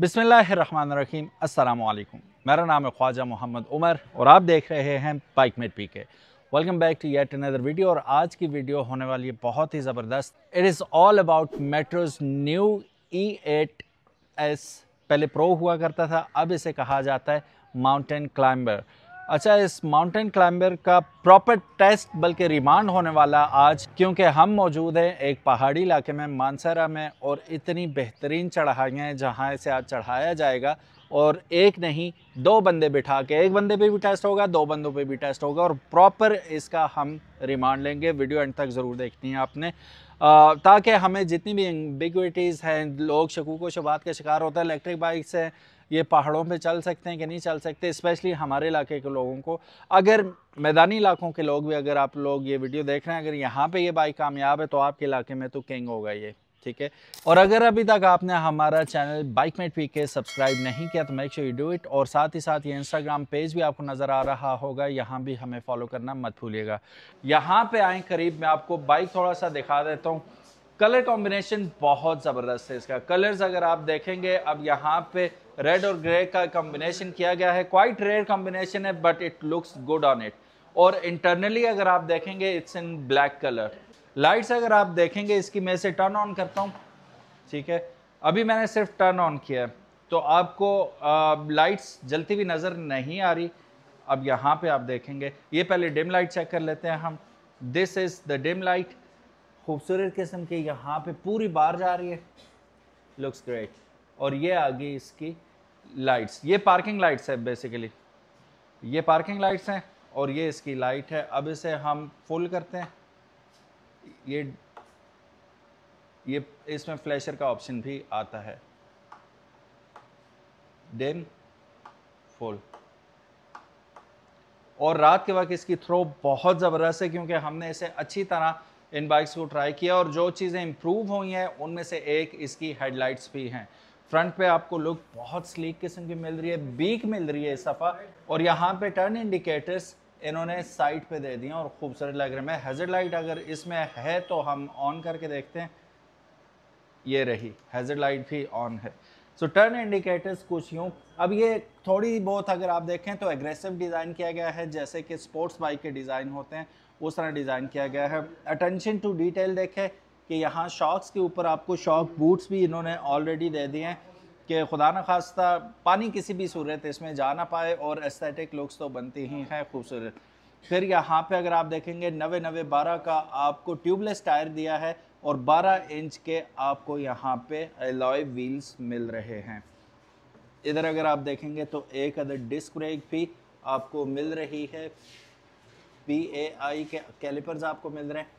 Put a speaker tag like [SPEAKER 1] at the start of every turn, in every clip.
[SPEAKER 1] बिस्मिल्लाहिर्रहमानिर्रहीम, अस्सलामु अलैकुम। मेरा नाम है ख्वाजा मोहम्मद उमर और आप देख रहे हैं Bike Mate PK. Welcome back to yet another video. और आज की वीडियो होने वाली है बहुत ही ज़बरदस्त। It is all about metros new E8S। पहले प्रो हुआ करता था, अब इसे कहा जाता है माउंटेन क्लाइंबर। अच्छा, इस माउंटेन क्लाइंबर का प्रॉपर टेस्ट बल्कि रिमांड होने वाला आज, क्योंकि हम मौजूद हैं एक पहाड़ी इलाके में, मानसरा में, और इतनी बेहतरीन चढ़ाइयाँ हैं जहाँ इसे आज चढ़ाया जाएगा। और एक नहीं, दो बंदे बिठा के, एक बंदे पे भी टेस्ट होगा, दो बंदों पे भी टेस्ट होगा, और प्रॉपर इसका हम रिमांड लेंगे। वीडियो एंड तक ज़रूर देखनी है आपने, ताकि हमें जितनी भी एम्बिग्विटीज़ हैं, लोग शकूक व शुबात का शिकार होता है इलेक्ट्रिक बाइक से, ये पहाड़ों पे चल सकते हैं कि नहीं चल सकते, स्पेशली हमारे इलाके के लोगों को। अगर मैदानी इलाकों के लोग भी, अगर आप लोग ये वीडियो देख रहे हैं, अगर यहाँ पे ये बाइक कामयाब है तो आपके इलाके में तो किंग होगा ये, ठीक है। और अगर अभी तक आपने हमारा चैनल बाइक मेट पीके सब्सक्राइब नहीं किया तो make sure you do it. और साथ ही साथ ये इंस्टाग्राम पेज भी आपको नज़र आ रहा होगा, यहाँ भी हमें फॉलो करना मत भूलिएगा। यहाँ पे आए करीब, मैं आपको बाइक थोड़ा सा दिखा देता हूँ। कलर कॉम्बिनेशन बहुत ज़बरदस्त है इसका। कलर्स अगर आप देखेंगे, अब यहाँ पे रेड और ग्रे का कॉम्बिनेशन किया गया है। क्वाइट रेयर कॉम्बिनेशन है but it looks good on it. और इंटरनली अगर आप देखेंगे, it's in black colour. Lights अगर आप देखेंगे इसकी, मैं इसे टर्न ऑन करता हूँ, ठीक है। अभी मैंने सिर्फ टर्न ऑन किया है तो आपको लाइट्स जलती हुई नज़र नहीं आ रही। अब यहाँ पे आप देखेंगे, ये पहले डिम लाइट चेक कर लेते हैं हम। This is the dim light, खूबसूरत किस्म की, यहाँ पे पूरी बार जा रही है, लुक्स ग्रेट। और ये आगे इसकी लाइट्स, ये पार्किंग लाइट्स है बेसिकली, ये पार्किंग लाइट्स हैं और ये इसकी लाइट है। अब इसे हम फुल करते हैं, ये इसमें फ्लैशर का ऑप्शन भी आता है, डिम, फुल। और रात के वक्त इसकी थ्रो बहुत ज़बरदस्त है, क्योंकि हमने इसे अच्छी तरह इन बाइक्स को ट्राई किया और जो चीज़ें इम्प्रूव हुई हैं उनमें से एक इसकी हेडलाइट्स भी हैं। फ्रंट पे आपको लुक बहुत स्लीक किस्म की मिल रही है, बीक मिल रही है इस दफ़ा। और यहाँ पे टर्न इंडिकेटर्स इन्होंने साइड पे दे दिए और खूबसूरत लग रहे हैं। हैज़र्ड लाइट अगर इसमें है तो हम ऑन करके देखते हैं, ये रही हैज़र्ड लाइट भी ऑन है। सो टर्न इंडिकेटर्स कुछ यूँ। अब ये थोड़ी बहुत अगर आप देखें तो एग्रेसिव डिज़ाइन किया गया है, जैसे कि स्पोर्ट्स बाइक के डिज़ाइन होते हैं उस तरह डिज़ाइन किया गया है। अटेंशन टू डिटेल देखें कि यहाँ शॉक्स के ऊपर आपको शॉक बूट्स भी इन्होंने ऑलरेडी दे दिए हैं कि खुदा न खास्ता पानी किसी भी सूरत इसमें जा ना पाए, और एस्थेटिक लुक्स तो बनती ही हैं खूबसूरत। फिर यहाँ पे अगर आप देखेंगे 90-90-12 का आपको ट्यूबलेस टायर दिया है और 12 इंच के आपको यहाँ पे अलॉय व्हील्स मिल रहे हैं। इधर अगर आप देखेंगे तो एक अदर डिस्क ब्रेक भी आपको मिल रही है, PAI के कैलिपर्स आपको मिल रहे हैं,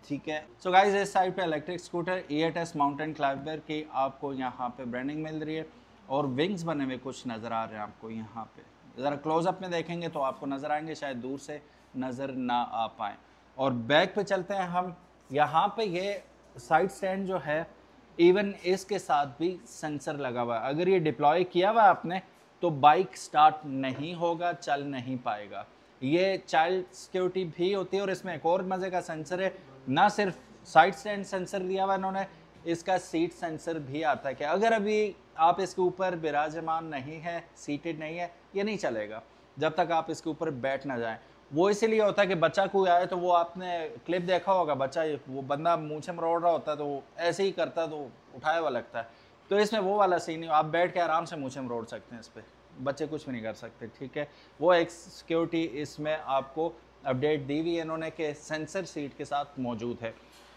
[SPEAKER 1] ठीक है। सो गाइस, इस साइड पे electric scooter E8S mountain climber की आपको यहाँ पे ब्रांडिंग मिल रही है और विंग्स बने हुए कुछ नज़र आ रहे हैं आपको यहाँ पे। ज़रा क्लोजअप में देखेंगे तो आपको नज़र आएंगे, शायद दूर से नज़र ना आ पाए। और बैक पे चलते हैं हम। यहाँ पे ये साइड स्टैंड जो है, इवन इसके साथ भी सेंसर लगा हुआ है। अगर ये डिप्लॉय किया हुआ है आपने तो बाइक स्टार्ट नहीं होगा, चल नहीं पाएगा। ये चाइल्ड सिक्योरिटी भी होती है। और इसमें एक और मज़े का सेंसर है, ना सिर्फ साइड स्टैंड सेंसर दिया हुआ इन्होंने, इसका सीट सेंसर भी आता है कि अगर अभी आप इसके ऊपर विराजमान नहीं है, सीटेड नहीं है, ये नहीं चलेगा जब तक आप इसके ऊपर बैठ ना जाएं। वो इसीलिए होता है कि बच्चा कोई आए तो वो, आपने क्लिप देखा होगा, बच्चा वो बंदा मूंछें मरोड़ रहा होता है तो वो ऐसे ही करता है तो उठाया हुआ लगता है। तो इसमें वो वाला सीन नहीं, आप बैठ के आराम से मूंछें मरोड़ सकते हैं इस पर, बच्चे कुछ भी नहीं कर सकते, ठीक है। वो एक सिक्योरिटी इसमें आपको अपडेट दी हुई है इन्होंने कि सेंसर सीट के साथ मौजूद है।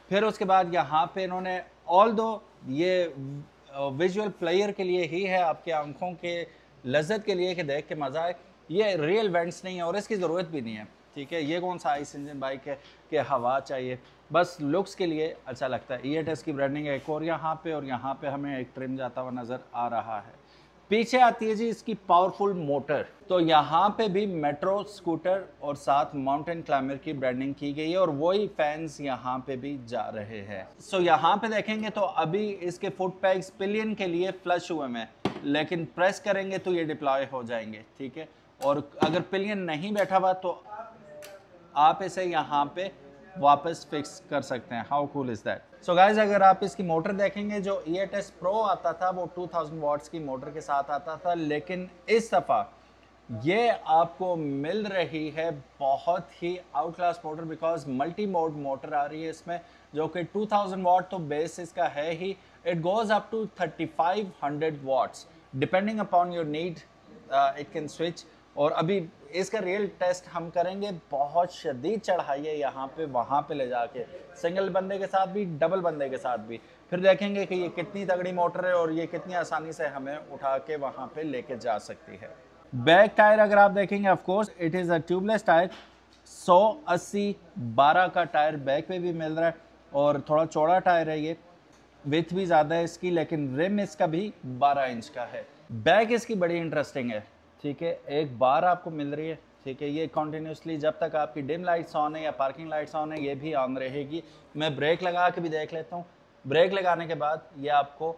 [SPEAKER 1] फिर उसके बाद यहाँ पे इन्होंने, ऑल दो ये विजुअल प्लेयर के लिए ही है, आपके आंखों के लज्जत के लिए कि देख के मज़ा आए, ये रियल वेंट्स नहीं है और इसकी ज़रूरत भी नहीं है, ठीक है। ये कौन सा आइस इंजन बाइक है कि हवा चाहिए, बस लुक्स के लिए अच्छा लगता है। E8S की ब्रांडिंग है एक और यहाँ पे, और यहाँ पे हमें एक ट्रिम जाता हुआ नज़र आ रहा है। पीछे आती है जी इसकी पावरफुल मोटर। तो यहाँ पे भी मेट्रो स्कूटर और साथ माउंटेन क्लाइंबर की ब्रांडिंग की गई है और वही फैंस यहाँ पे भी जा रहे हैं। सो यहाँ पे देखेंगे तो अभी इसके फुट पैग्स पिलियन के लिए फ्लश हुए हैं, लेकिन प्रेस करेंगे तो ये डिप्लॉय हो जाएंगे, ठीक है। और अगर पिलियन नहीं बैठा हुआ तो आप इसे यहाँ पे वापस फिक्स कर सकते हैं। How cool is that. So guys अगर आप इसकी मोटर देखेंगे, जो E8S Pro आता था वो 2000 वाट्स की मोटर के साथ आता था, लेकिन इस दफ़ा ये आपको मिल रही है बहुत ही outclass motor, because multi mode motor आ रही है इसमें, जो कि 2000 वाट तो बेस इसका है ही, it goes up to 3500 watts depending upon your need, it can switch. और अभी इसका रियल टेस्ट हम करेंगे, बहुत शदीद चढ़ाई है यहाँ पे वहाँ पे ले जाके, सिंगल बंदे के साथ भी, डबल बंदे के साथ भी, फिर देखेंगे कि ये कितनी तगड़ी मोटर है और ये कितनी आसानी से हमें उठा के वहाँ पे लेके जा सकती है। बैक टायर अगर आप देखेंगे, of course it is a tubeless tyre, 180/12 का टायर बैक पे भी मिल रहा है, और थोड़ा चौड़ा टायर है ये, विथ भी ज़्यादा है इसकी, लेकिन रिम इसका भी 12 इंच का है। बैक इसकी बड़ी इंटरेस्टिंग है, ठीक है, एक बार आपको मिल रही है, ठीक है, ये कॉन्टीन्यूसली जब तक आपकी डिम लाइट्स ऑन है या पार्किंग लाइट्स ऑन है ये भी ऑन रहेगी। मैं ब्रेक लगा के भी देख लेता हूँ, ब्रेक लगाने के बाद ये आपको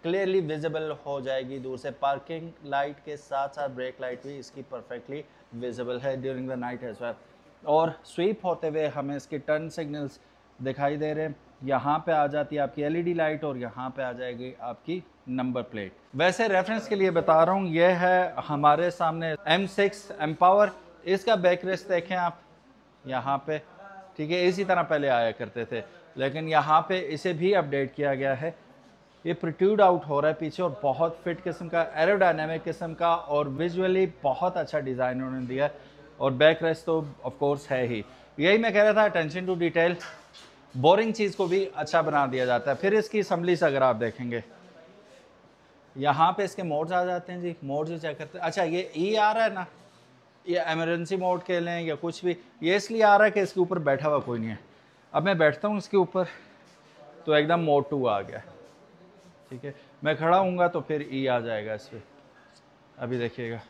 [SPEAKER 1] क्लियरली विजिबल हो जाएगी दूर से, पार्किंग लाइट के साथ साथ ब्रेक लाइट भी इसकी परफेक्टली विजिबल है during the night as well. और स्वीप होते हुए हमें इसके टर्न सिग्नल्स दिखाई दे रहे हैं, यहाँ पे आ जाती है आपकी एलईडी लाइट और यहाँ पे आ जाएगी आपकी नंबर प्लेट। वैसे रेफरेंस के लिए बता रहा हूँ, ये है हमारे सामने M6 एम्पावर, इसका बैक रेस्ट देखें आप यहाँ पे, ठीक है, इसी तरह पहले आया करते थे, लेकिन यहाँ पे इसे भी अपडेट किया गया है, ये प्रोट्रूड आउट हो रहा है पीछे, और बहुत फिट किस्म का, एरोडायनेमिक किस्म का, और विजुअली बहुत अच्छा डिज़ाइन उन्होंने दिया। और बैक रेस्ट तो ऑफ कोर्स है ही, यही मैं कह रहा था, अटेंशन टू डिटेल, बोरिंग चीज़ को भी अच्छा बना दिया जाता है। फिर इसकी असम्बली से अगर आप देखेंगे, यहाँ पे इसके मोड्स आ जाते हैं जी, मोड्स भी चेक करते हैं। अच्छा, ये ई आ रहा है ना, ये एमरजेंसी मोड के लें या कुछ भी, ये इसलिए आ रहा है कि इसके ऊपर बैठा हुआ कोई नहीं है। अब मैं बैठता हूँ इसके ऊपर तो एकदम मोड 2 आ गया, ठीक है, मैं खड़ा हूँगा तो फिर ई आ जाएगा इस पर। अभी देखिएगा,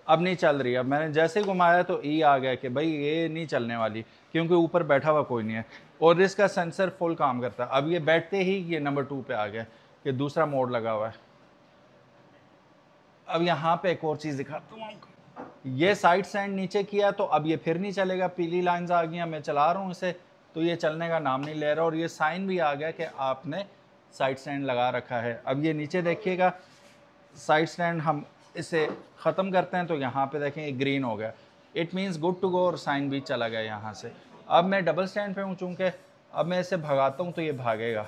[SPEAKER 1] अब नहीं चल रही, अब मैंने जैसे घुमाया तो ई आ गया कि भाई ये नहीं चलने वाली, क्योंकि ऊपर बैठा हुआ कोई नहीं है, और इसका सेंसर फुल काम करता है। अब ये बैठते ही ये नंबर 2 पे आ गया कि दूसरा मोड लगा हुआ है। अब यहाँ पे एक और चीज़ दिखाता हूँ आपको, ये साइड स्टैंड नीचे किया तो अब ये फिर नहीं चलेगा, पीली लाइंस आ गई, मैं चला रहा हूँ इसे तो ये चलने का नाम नहीं ले रहा, और ये साइन भी आ गया कि आपने साइड स्टैंड लगा रखा है। अब ये नीचे देखिएगा, साइड स्टैंड हम इसे ख़त्म करते हैं तो यहाँ पे देखें ये ग्रीन हो गया, it means good to go, और साइन भी चला गया यहाँ से। अब मैं डबल स्टैंड पे हूँ, चूँकि अब मैं इसे भगाता हूँ तो ये भागेगा।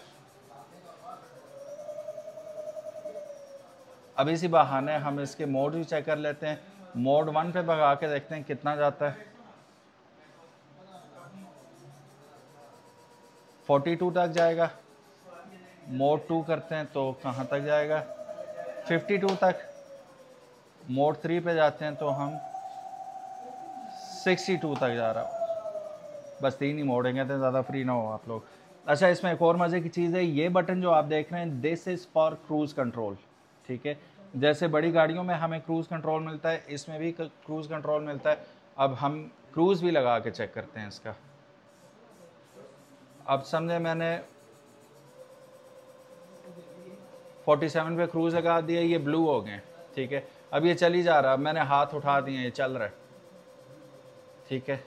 [SPEAKER 1] अब इसी बहाने हम इसके मोड भी चेक कर लेते हैं, मोड 1 पे भगा के देखते हैं कितना जाता है, 42 तक जाएगा। मोड 2 करते हैं तो कहाँ तक जाएगा, 52 तक। मोड 3 पे जाते हैं तो हम 62 तक जा रहा। बस 3 ही मोड हैं, तो ज़्यादा फ्री ना हो आप लोग। अच्छा, इसमें एक और मज़े की चीज़ है, ये बटन जो आप देख रहे हैं, this is for cruise control, ठीक है, जैसे बड़ी गाड़ियों में हमें क्रूज़ कंट्रोल मिलता है, इसमें भी क्रूज़ कंट्रोल मिलता है। अब हम क्रूज़ भी लगा के चेक करते हैं इसका। अब समझे मैंने 47 पे क्रूज़ लगा दिया, ये ब्लू हो गए, ठीक है, अब ये चल ही जा रहा, अब मैंने हाथ उठा दिए, ये चल रहा है, ठीक है।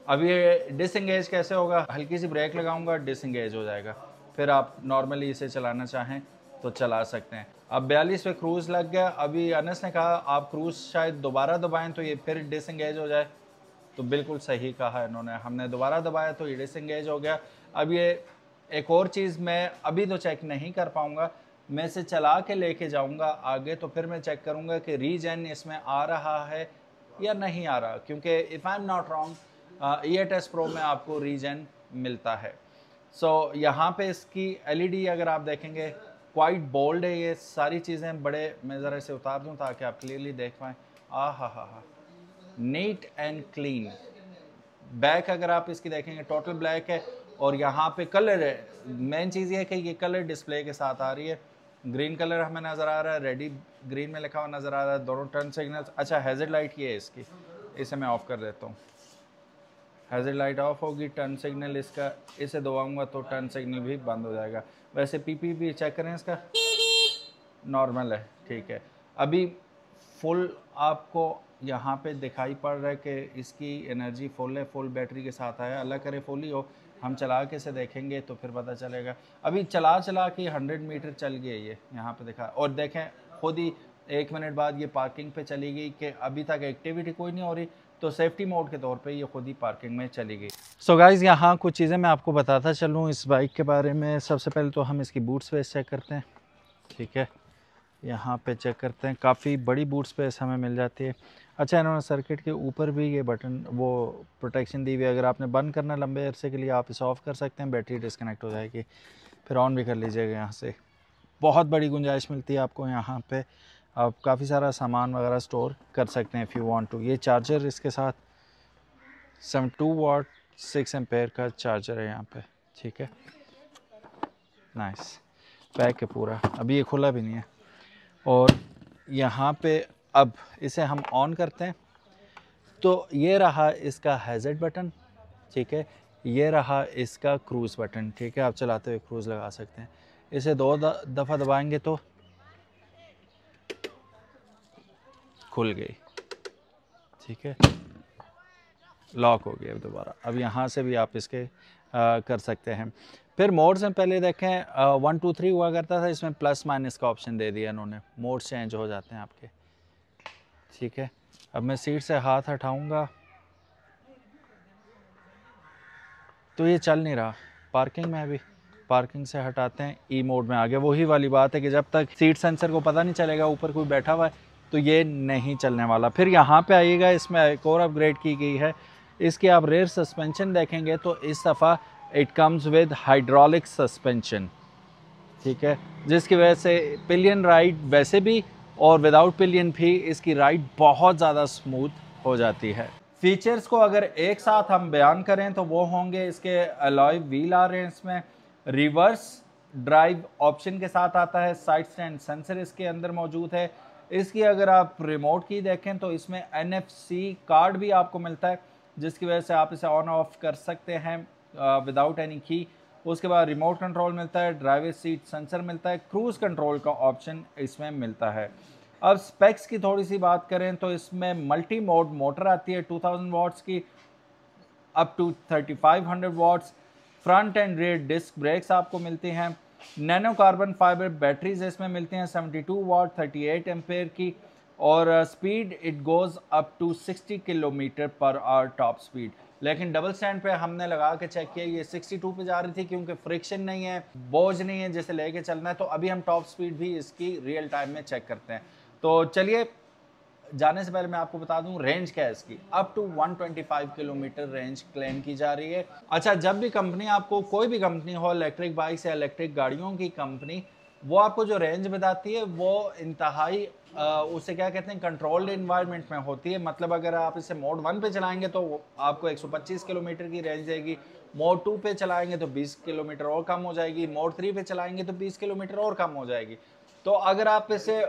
[SPEAKER 1] अब ये डिसएंगेज कैसे होगा, हल्की सी ब्रेक लगाऊंगा, डिसएंगेज हो जाएगा, फिर आप नॉर्मली इसे चलाना चाहें तो चला सकते हैं। अब 42 पे क्रूज़ लग गया। अभी अनस ने कहा आप क्रूज़ शायद दोबारा दबाएं तो ये फिर डिसएंगेज हो जाए, तो बिल्कुल सही कहा इन्होंने, हमने दोबारा दबाया तो ये डिसएंगेज हो गया। अब ये एक और चीज़ मैं अभी तो चेक नहीं कर पाऊँगा, मैं इसे चला के लेके जाऊँगा आगे, तो फिर मैं चेक करूँगा कि रीजन इसमें आ रहा है या नहीं आ रहा, क्योंकि if I am not wrong E8S Pro में आपको रीजन मिलता है। सो यहाँ पे इसकी LED अगर आप देखेंगे क्वाइट बोल्ड है, ये सारी चीज़ें बड़े, मैं ज़रा इसे उतार दूँ ताकि आप क्लियरली देख पाएँ। हा, नीट एंड क्लीन। बैक अगर आप इसकी देखेंगे टोटल ब्लैक है, और यहाँ पे कलर है, मेन चीज़ ये है कि ये कलर डिस्प्ले के साथ आ रही है, ग्रीन कलर हमें नज़र आ रहा है, रेडी ग्रीन में लिखा हुआ नज़र आ रहा है, दोनों टर्न सिग्नल्स। अच्छा, हैज़र्ड लाइट ये है इसकी, इसे मैं ऑफ़ कर देता हूँ, हैज़र्ड लाइट ऑफ होगी, टर्न सिग्नल इसका, इसे दबाऊंगा तो टर्न सिग्नल भी बंद हो जाएगा। वैसे पीपी भी चेक करें, इसका नॉर्मल है, ठीक है। अभी फुल आपको यहाँ पे दिखाई पड़ रहा है कि इसकी एनर्जी फुल है, फुल बैटरी के साथ आया। अल्लाह करे फुल ही हो, हम चला के से देखेंगे तो फिर पता चलेगा। अभी चला के 100 मीटर चल गई ये, यहाँ पे दिखा। और देखें खुद ही 1 मिनट बाद ये पार्किंग पे चली गई कि अभी तक एक्टिविटी कोई नहीं हो रही, तो सेफ्टी मोड के तौर पे ये खुद ही पार्किंग में चली गई। सो गाइज़, यहाँ कुछ चीज़ें मैं आपको बताता चलूँ इस बाइक के बारे में। सबसे पहले तो हम इसकी बूट स्पेस चेक करते हैं, ठीक है। यहाँ पे चेक करते हैं, काफ़ी बड़ी बूट स्पेस हमें मिल जाती है। अच्छा, इन्होंने सर्किट के ऊपर भी ये बटन वो प्रोटेक्शन दी हुई है, अगर आपने बंद करना लंबे अरसे के लिए आप इसे ऑफ़ कर सकते हैं, बैटरी डिस्कनेक्ट हो जाएगी, फिर ऑन भी कर लीजिएगा। यहाँ से बहुत बड़ी गुंजाइश मिलती है आपको यहाँ पे, आप काफ़ी सारा सामान वगैरह स्टोर कर सकते हैं इफ़ यू वांट टू। ये चार्जर इसके साथ 72 वाट 6 एम्पेयर का चार्जर है यहाँ पे, ठीक है। नाइस पैक है पूरा, अभी ये खुला भी नहीं है। और यहाँ पे अब इसे हम ऑन करते हैं तो ये रहा इसका हैज़र्ड बटन, ठीक है। ये रहा इसका क्रूज़ बटन, ठीक है। आप चलाते हुए क्रूज़ लगा सकते हैं। इसे 2 दफ़ा दबाएंगे तो खुल गई, ठीक है, लॉक हो गया दोबारा। अब यहाँ से भी आप इसके कर सकते हैं। फिर मोड से पहले देखें 1 2 3 हुआ करता था, इसमें प्लस माइनस का ऑप्शन दे दिया इन्होंने, मोड चेंज हो जाते हैं आपके, ठीक है। अब मैं सीट से हाथ हटाऊंगा तो ये चल नहीं रहा। पार्किंग में अभी पार्किंग से हटाते हैं, ई मोड में आ गया। वही वाली बात है कि जब तक सीट सेंसर को पता नहीं चलेगा ऊपर कोई बैठा हुआ है तो ये नहीं चलने वाला। फिर यहाँ पे आइएगा, इसमें एक और अपग्रेड की गई है। इसके आप रेयर सस्पेंशन देखेंगे तो इस दफ़ा it comes with hydraulic suspension, ठीक है, जिसकी वजह से पिलियन राइड वैसे भी और विदाउट पिलियन भी इसकी राइड बहुत ज़्यादा स्मूथ हो जाती है। फीचर्स को अगर एक साथ हम बयान करें तो वो होंगे, इसके अलॉय व्हील आ रहे हैं, इसमें रिवर्स ड्राइव ऑप्शन के साथ आता है, साइड स्टैंड सेंसर इसके अंदर मौजूद है। इसकी अगर आप रिमोट की देखें तो इसमें NFC कार्ड भी आपको मिलता है, जिसकी वजह से आप इसे ऑन ऑफ कर सकते हैं विदाउट एनी की। उसके बाद रिमोट कंट्रोल मिलता है, ड्राइवर सीट सेंसर मिलता है, क्रूज़ कंट्रोल का ऑप्शन इसमें मिलता है। अब स्पेक्स की थोड़ी सी बात करें तो इसमें मल्टी मोड मोटर आती है 2000 वाट्स की up to 3500 watts. Front and rear disc brakes आपको मिलती हैं। नैनो कार्बन फाइबर बैटरीज इसमें मिलती हैं 72 वाट 38 एम्पेयर की, और speed it goes up to 60 kilometre per hour top speed. लेकिन डबल स्टैंड पे हमने लगा के चेक किया, ये 62 पे जा रही थी, क्योंकि फ्रिक्शन नहीं है, बोझ नहीं है जैसे लेके चलना है। तो अभी हम टॉप स्पीड भी इसकी रियल टाइम में चेक करते हैं। तो चलिए, जाने से पहले मैं आपको बता दूं रेंज क्या है इसकी, up to 125 kilometre range claim की जा रही है। अच्छा, जब भी कंपनी आपको, कोई भी कंपनी हो, इलेक्ट्रिक बाइक्स या इलेक्ट्रिक गाड़ियों की कंपनी, वो आपको जो रेंज बताती है वो इंतहाई उसे क्या कहते हैं, कंट्रोल्ड इन्वायरमेंट में होती है। मतलब अगर आप इसे मोड 1 पे चलाएंगे तो आपको 125 किलोमीटर की रेंज देगी, मोड 2 पे चलाएंगे तो 20 किलोमीटर और कम हो जाएगी, मोड 3 पे चलाएंगे तो 20 किलोमीटर और कम हो जाएगी। तो अगर आप इसे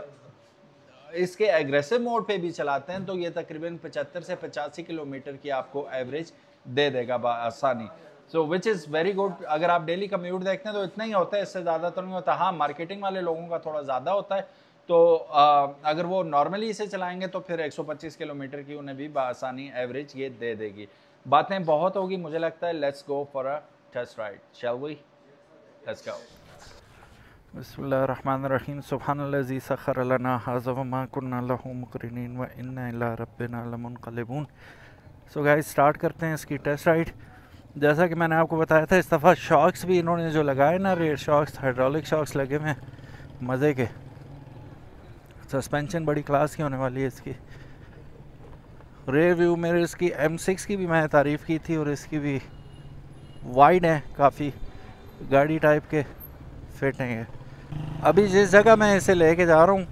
[SPEAKER 1] इसके एग्रेसिव मोड पे भी चलाते हैं तो ये तकरीबन 75 से 85 किलोमीटर की आपको एवरेज दे देगा आसानी। सो विच इज़ वेरी गुड। अगर आप डेली कम्यूट देखते हैं तो इतना ही होता है, इससे ज़्यादा तो नहीं होता। हाँ, मार्केटिंग वाले लोगों का थोड़ा ज़्यादा होता है, तो अगर वो नॉर्मली इसे चलाएंगे तो फिर 125 किलोमीटर की उन्हें भी आसानी एवरेज ये दे देगी। बातें बहुत होगी, मुझे लगता है let's go for a test ride, shall we? Let's go. बिस्मिल्लाहिर्रहमानिर्रहीम। सुब्हानल्लज़ी सख़्ख़र लना हाज़ा व मा कुन्ना लहू मुक़रिनीन व इन्ना इला रब्बिना लमुनक़लिबून। सो गाइस, स्टार्ट करते हैं इसकी टेस्ट राइड। जैसा कि मैंने आपको बताया था, इस दफ़ा शॉक्स भी इन्होंने जो लगाए ना, रेयर शॉक्स, हाइड्रोलिक शॉक्स लगे हुए मज़े के। सस्पेंशन बड़ी क्लास की होने वाली है इसकी। रेयर व्यू मेरे इसकी M6 की भी मैंने तारीफ़ की थी, और इसकी भी वाइड है काफ़ी, गाड़ी टाइप के फिट हैं। अभी जिस जगह मैं इसे लेके जा रहा हूँ,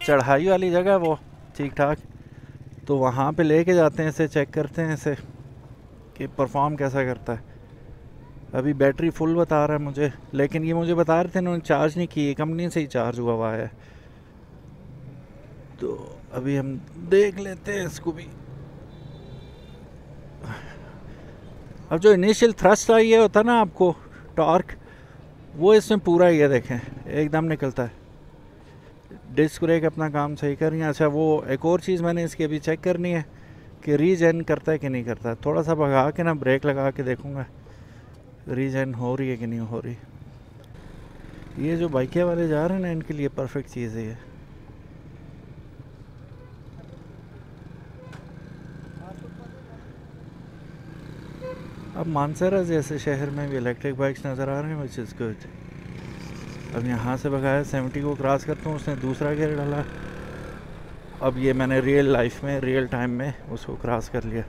[SPEAKER 1] चढ़ाई वाली जगह, वो ठीक ठाक, तो वहाँ पे लेके जाते हैं इसे, चेक करते हैं इसे कि परफॉर्म कैसा करता है। अभी बैटरी फुल बता रहा है मुझे, लेकिन ये मुझे बता रहे थे इन्होंने चार्ज नहीं की, कंपनी से ही चार्ज हुआ है। तो अभी हम देख लेते हैं इसको भी। अब जो इनिशियल थ्रस्ट आई है होता है ना आपको टॉर्क, वो इसमें पूरा ही है, देखें एकदम निकलता है।
[SPEAKER 2] डिस्क ब्रेक अपना काम सही कर रही हैं। अच्छा वो एक और चीज़ मैंने इसकी अभी चेक करनी है कि रीजन करता है कि नहीं करता। थोड़ा सा भगा के ना ब्रेक लगा के देखूँगा रीजन हो रही है कि नहीं हो रही। ये जो बाइकें वाले जा रहे हैं ना, इनके लिए परफेक्ट चीज़ है ये। अब मानसरा जैसे शहर में भी इलेक्ट्रिक बाइक्स नज़र आ रहे हैं, विच इज़ गुड। अब यहाँ से भगाया 70 को क्रॉस करता हूँ, उसने दूसरा गियर डाला। अब ये मैंने रियल लाइफ में रियल टाइम में उसको क्रॉस कर लिया।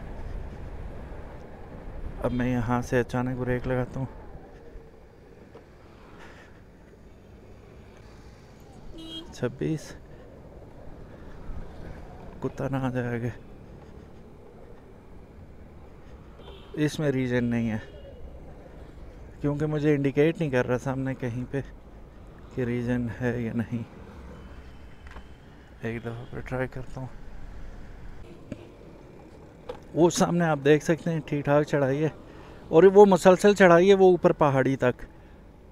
[SPEAKER 2] अब मैं यहाँ से अचानक ब्रेक लगाता हूँ, छब्बीस, कुत्ता ना आ जाएगा। इसमें रीजन नहीं है क्योंकि मुझे इंडिकेट नहीं कर रहा सामने कहीं पे कि रीजन है या नहीं। एक दफ़ा पर ट्राई करता हूँ। वो सामने आप देख सकते हैं ठीक ठाक चढ़ाई है और वो मुसलसल चढ़ाई है, वो ऊपर पहाड़ी तक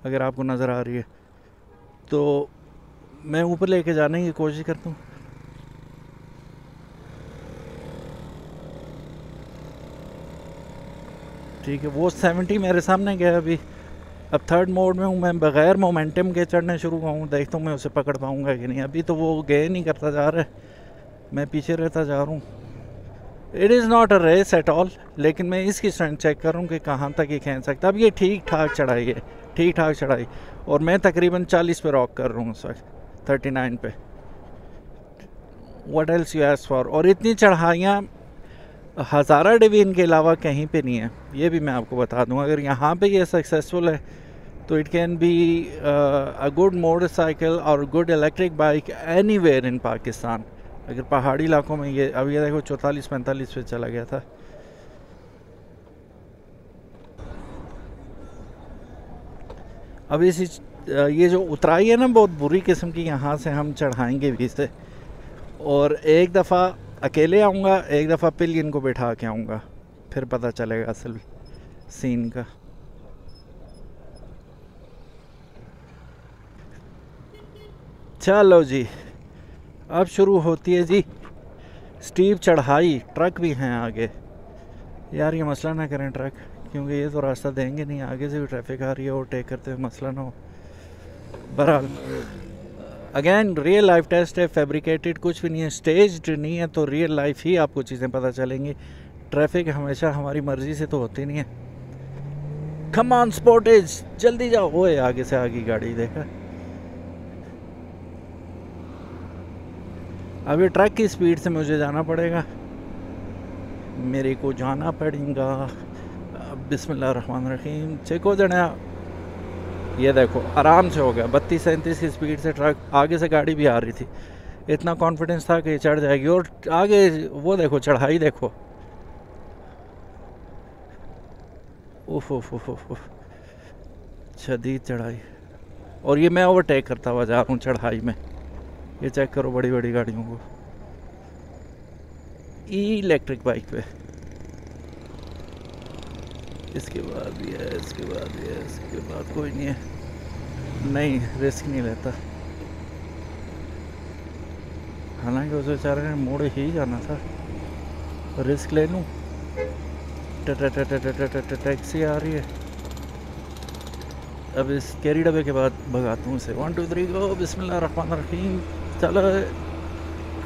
[SPEAKER 2] अगर आपको नज़र आ रही है। तो मैं ऊपर लेके जाने की कोशिश करता हूँ। ठीक है, वो 70 मेरे सामने गया अभी। अब थर्ड मोड में हूँ मैं, बग़ैर मोमेंटम के चढ़ने शुरू हुआ। देखता हूँ मैं उसे पकड़ पाऊँगा कि नहीं। अभी तो वो गेन नहीं करता जा रहा है, मैं पीछे रहता जा रहा हूँ। It is not a race at all, लेकिन मैं इसकी स्ट्रेंथ चेक कर रहा हूँ कि कहाँ तक ये खींच सकता। अब ये ठीक ठाक चढ़ाई है, ठीक ठाक चढ़ाई, और मैं तकरीबन 40 पे रॉक कर रहा हूँ उस वक्त, 39 पे। What else you ask for. और इतनी चढ़ाइयाँ हज़ारा डिवीजन के अलावा कहीं पे नहीं है, ये भी मैं आपको बता दूँ। अगर यहाँ पे ये सक्सेसफुल है तो it can be a good motorcycle और good electric bike anywhere in Pakistan. अगर पहाड़ी इलाकों में ये, अब ये देखो 44-45 पे चला गया था। अब इसी ये जो उतराई है ना बहुत बुरी किस्म की, यहाँ से हम चढ़ाएंगे भी इसे। और एक दफ़ा अकेले आऊँगा, एक दफ़ा पिलियन को बैठा के आऊँगा, फिर पता चलेगा असल सीन का। चलो जी, अब शुरू होती है जी स्टीप चढ़ाई। ट्रक भी हैं आगे। यार ये मसला ना करें ट्रक, क्योंकि ये तो रास्ता देंगे नहीं। आगे से भी ट्रैफिक आ रही है, ओवरटेक करते हुए मसला ना हो। बहरहाल अगेन रियल लाइफ टेस्ट है, फैब्रिकेटेड कुछ भी नहीं है, स्टेज्ड नहीं है। तो रियल लाइफ ही आपको चीज़ें पता चलेंगी। ट्रैफिक हमेशा हमारी मर्ज़ी से तो होती नहीं है। कम ऑन स्पॉटेज, जल्दी जाओ। ओए आगे से आगे गाड़ी देखा। अब ये ट्रक की स्पीड से मुझे जाना पड़ेगा, मेरे को जाना पड़ेगा। बिस्मिल्लाहिर्रहमानिर्रहीम। चेक हो जाना। ये देखो आराम से हो गया, 32-37 की स्पीड से ट्रक, आगे से गाड़ी भी आ रही थी। इतना कॉन्फिडेंस था कि चढ़ जाएगी। और आगे वो देखो चढ़ाई देखो, उफ उफ उफ उफ, शदीद चढ़ाई। और ये मैं ओवरटेक करता हुआ जा रहा हूँ चढ़ाई में। ये चेक करो बड़ी बड़ी गाड़ियों को, इलेक्ट्रिक बाइक पे। इसके बाद भी है, इसके बाद भी है, इसके बाद कोई नहीं है। नहीं, रिस्क नहीं लेता। हालांकि उस बेचारे ने मोड़ ही जाना था, रिस्क ले लूँ। टैक्सी आ रही है। अब इस कैरी डब्बे के बाद भगाता हूँ उसे। 1 2 3 गो। बिस्मिल्लाहिर्रहमानिर्रहीम। चलो,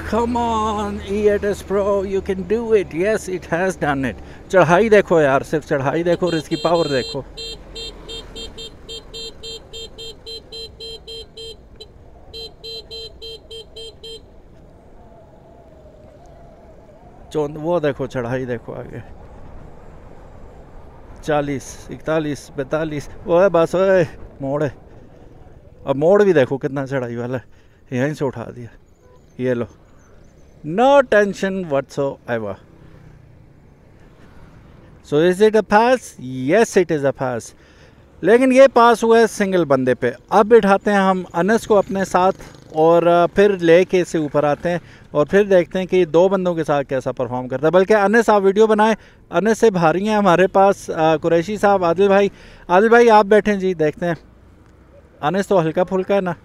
[SPEAKER 2] come on E8S Pro, you can do it. Yes, it has done it. चढ़ाई देखो यार, सिर्फ चढ़ाई देखो और इसकी पावर देखो। वो देखो चढ़ाई देखो आगे, 40, 41, 42। वो है बस, ओए मोड़ है। अब मोड़ भी देखो कितना चढ़ाई वाला है, यहीं से उठा दिया। ये लो, no tension whatsoever. So is it a pass? Yes, it is a pass. लेकिन ये पास हुआ है सिंगल बंदे पे। अब बिठाते हैं हम अनस को अपने साथ और फिर लेके इसे ऊपर आते हैं और फिर देखते हैं कि 2 बंदों के साथ कैसा परफॉर्म करता है। बल्कि अनस आप वीडियो बनाएं, अनस से भारी हैं हमारे पास कुरैशी साहब, आदिल भाई। आदिल भाई आप बैठें जी, देखते हैं। अनस तो हल्का फुल्का है ना।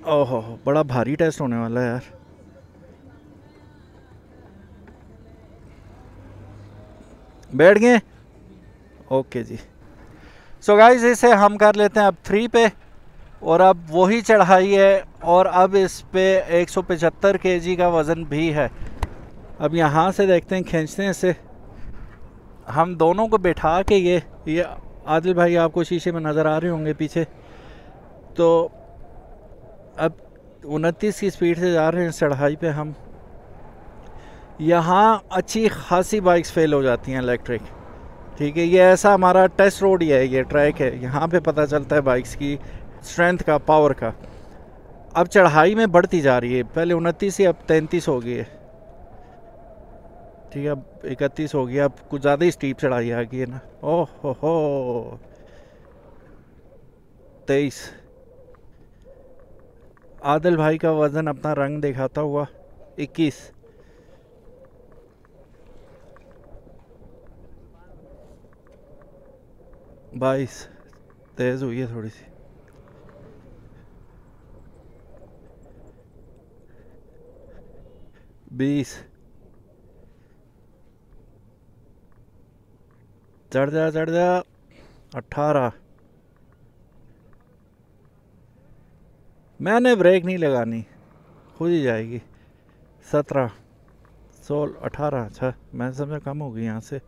[SPEAKER 2] ओहो, बड़ा भारी टेस्ट होने वाला है यार। बैठ गए? ओके जी। सो गाइस, इसे हम कर लेते हैं अब 3 पे, और अब वही चढ़ाई है, और अब इस पे 175 kg का वज़न भी है। अब यहाँ से देखते हैं, खींचते हैं इसे हम दोनों को बैठा के। ये आदिल भाई आपको शीशे में नज़र आ रहे होंगे पीछे। तो अब 29 की स्पीड से जा रहे हैं चढ़ाई पे हम। यहाँ अच्छी खासी बाइक्स फेल हो जाती हैं इलेक्ट्रिक, ठीक है। ये ऐसा हमारा टेस्ट रोड ही है, ये ट्रैक है, यहाँ पे पता चलता है बाइक्स की स्ट्रेंथ का, पावर का। अब चढ़ाई में बढ़ती जा रही है, पहले 29 से अब 33 हो गई है, ठीक है। अब 31 हो गया, अब कुछ ज़्यादा ही स्टीप चढ़ाई आ गई है ना। ओह हो 23। आदिल भाई का वज़न अपना रंग दिखाता हुआ 21। बाईस, तेज़ हुई है थोड़ी सी। 20, चढ़ जा चढ़ जा। 18, मैंने ब्रेक नहीं लगानी, खुद ही जाएगी। 17, 16, 18, अच्छा मैं समझा कम हो गई, यहाँ से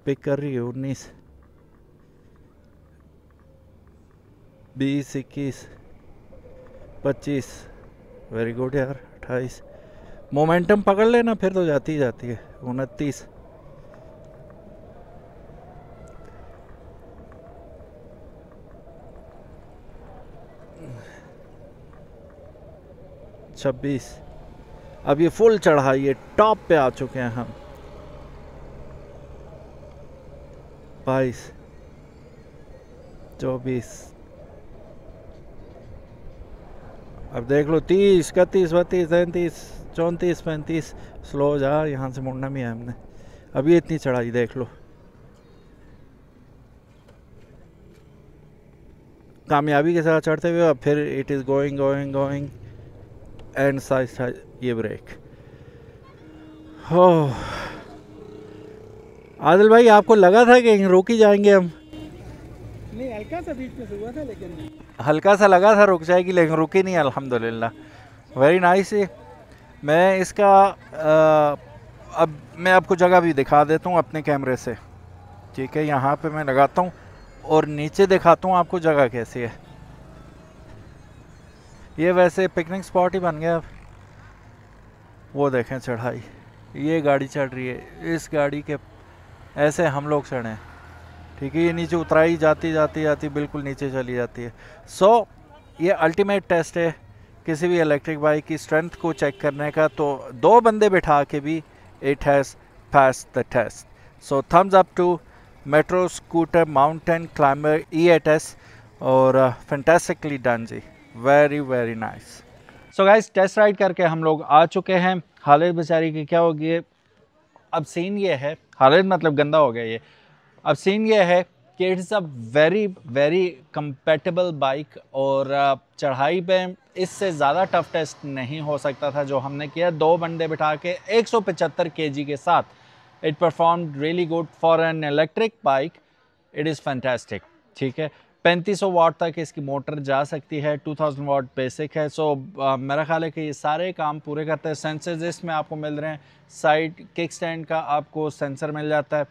[SPEAKER 2] पिक कर रही है। 19, 20, 21, 25, वेरी गुड यार। 28, मोमेंटम पकड़ लेना फिर तो जाती ही जाती है। 29, 26, अब ये फुल चढ़ाई है, टॉप पे आ चुके हैं हम। 22, 24, अब देख लो 30, 31, 32, 33, 34, 35। स्लो जा, यहाँ से मुड़ना भी है हमने। अभी इतनी चढ़ाई देख लो। कामयाबी के साथ चढ़ते हुए अब फिर it is going going going and size ये ब्रेक हो। आदिल भाई आपको लगा था कि रुक ही जाएंगे हम?
[SPEAKER 3] नहीं, हल्का सा बीच में से हुआ था, लेकिन
[SPEAKER 2] हल्का सा लगा था रुक जाएगी, लेकिन रुकी नहीं अल्हम्दुलिल्लाह। Very nice. मैं इसका अब मैं आपको जगह भी दिखा देता हूँ अपने कैमरे से, ठीक है। यहाँ पे मैं लगाता हूँ और नीचे दिखाता हूँ आपको जगह कैसी है। ये वैसे पिकनिक स्पॉट ही बन गया अब। वो देखें चढ़ाई, ये गाड़ी चढ़ रही है, इस गाड़ी के ऐसे हम लोग चढ़े हैं, ठीक है। ये नीचे उतराई जाती जाती जाती बिल्कुल नीचे चली जाती है। सो ये अल्टीमेट टेस्ट है किसी भी इलेक्ट्रिक बाइक की स्ट्रेंथ को चेक करने का। तो 2 बंदे बिठा के भी it has pass the test. So thumbs up to metro scooter mountain climber E8S, और फैंटास्टिकली डन जी, very very nice.
[SPEAKER 1] So guys, test ride करके हम लोग आ चुके हैं। हालत बेचारी की क्या होगी अब, सीन ये है, हालत मतलब गंदा हो गया ये। अब सीन ये है कि it's a very very compatible bike, और चढ़ाई पे इससे ज़्यादा टफ टेस्ट नहीं हो सकता था जो हमने किया। 2 बंदे बिठा के 175 kg के साथ it performed really good for an electric bike. It is fantastic, ठीक है। 3500 वाट तक इसकी मोटर जा सकती है, 2000 वाट बेसिक है। सो मेरा ख्याल है कि ये सारे काम पूरे करते हैं। सेंसर्स इसमें आपको मिल रहे हैं, साइड किक स्टैंड का आपको सेंसर मिल जाता है,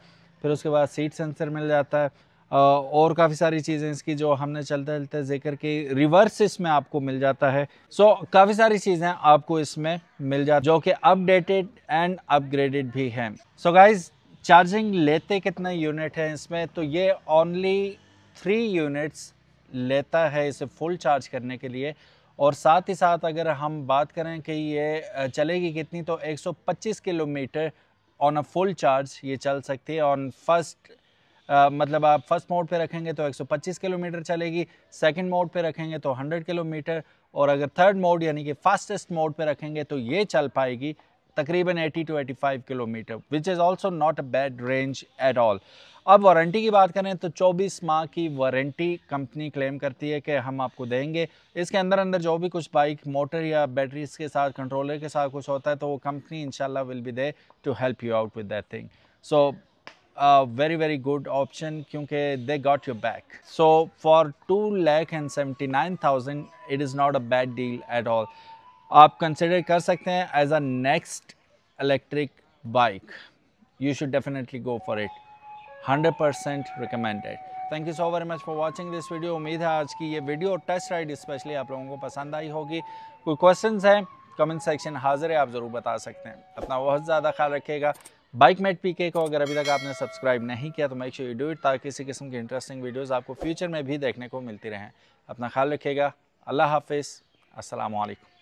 [SPEAKER 1] फिर उसके बाद सीट सेंसर मिल जाता है, और काफ़ी सारी चीज़ें इसकी जो हमने चलते चलते जिक्र की। रिवर्स इसमें आपको मिल जाता है। सो काफ़ी सारी चीज़ें आपको इसमें मिल जाती जो कि अपडेटेड एंड अपग्रेडेड भी हैं। सो गाइज, चार्जिंग लेते कितना यूनिट है इसमें, तो ये ओनली 3 यूनिट्स लेता है इसे फुल चार्ज करने के लिए। और साथ ही साथ अगर हम बात करें कि ये चलेगी कितनी, तो 125 kilometre on a full charge ये चल सकती है। ऑन फर्स्ट मतलब आप फर्स्ट मोड पे रखेंगे तो 125 किलोमीटर चलेगी, सेकंड मोड पे रखेंगे तो 100 किलोमीटर, और अगर थर्ड मोड यानी कि फास्टेस्ट मोड पे रखेंगे तो ये चल पाएगी तकरीबन 80 to 85 kilometre, which is also not a bad range at all. अब वारंटी की बात करें तो 24 माह की वारंटी कंपनी क्लेम करती है कि हम आपको देंगे। इसके अंदर जो भी कुछ बाइक मोटर या बैटरीज के साथ, कंट्रोलर के साथ कुछ होता है तो वो कंपनी इंशाल्लाह will be there to help you out with that thing. So very good option क्योंकि they got your back. So for 2,79,000 it is not a bad deal at all. आप कंसिडर कर सकते हैं as a next electric bike. You should definitely go for it, 100% recommended. Thank you so very much for watching this video. उम्मीद है आज की ये video test ride specially आप लोगों को पसंद आई होगी। कोई क्वेश्चंस हैं कमेंट सेक्शन हाजिर है, आप ज़रूर बता सकते हैं। अपना बहुत ज़्यादा ख्याल रखिएगा। बाइकमेट पीके को अगर अभी तक आपने सब्सक्राइब नहीं किया तो make sure you do it, ताकि इसी किस्म की इंटरेस्टिंग वीडियोस आपको फ्यूचर में भी देखने को मिलती रहें। अपना ख्याल रखिएगा। अल्लाह हाफिज़, अस्सलामु अलैकुम।